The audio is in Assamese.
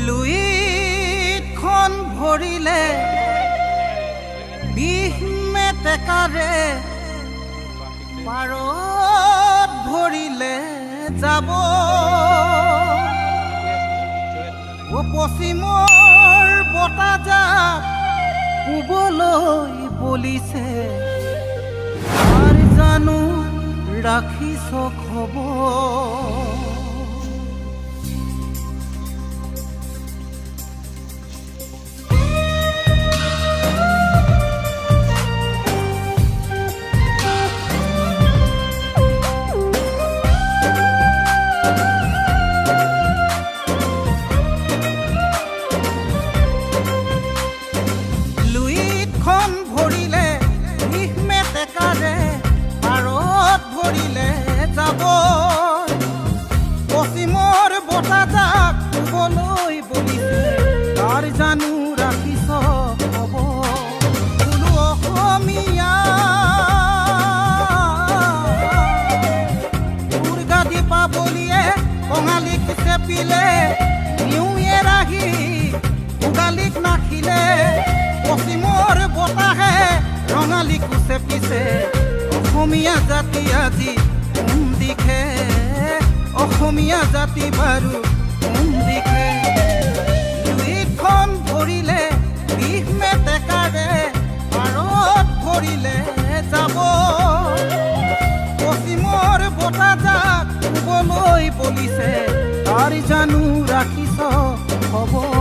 লুইতখন ভৰিলে বিহ মেটেকাৰে পাৰত ভৰিলে যাব পশ্চিমৰ বতাহজাক পূবলৈ বলিছে আৰু জানো ৰাখিছ খবৰ পশ্চিমৰ বতাহজাক পূবলৈ বলিছে তাৰ জানো ৰাখিছ খবৰ বোলো অসমীয়া দুৰ্গা দীপাৱলীয়ে কঙালীক চেপিলে নিউয়ে ৰাহি ভোগালীক নাখিলে পশ্চিমৰ বতাহে ৰঙালীকো চেপিছে অসমীয়া জাতি আজি কোন দিশে অসমীয়া জাতি বাৰু কোন দিশে লুইতখন ভৰিলে বিহ মেটেকাৰে পাৰত ভৰিলে যাব পশ্চিমৰ বতাহজাক পূবলৈ বলিছে তাৰ জানো ৰাখিছ খবৰ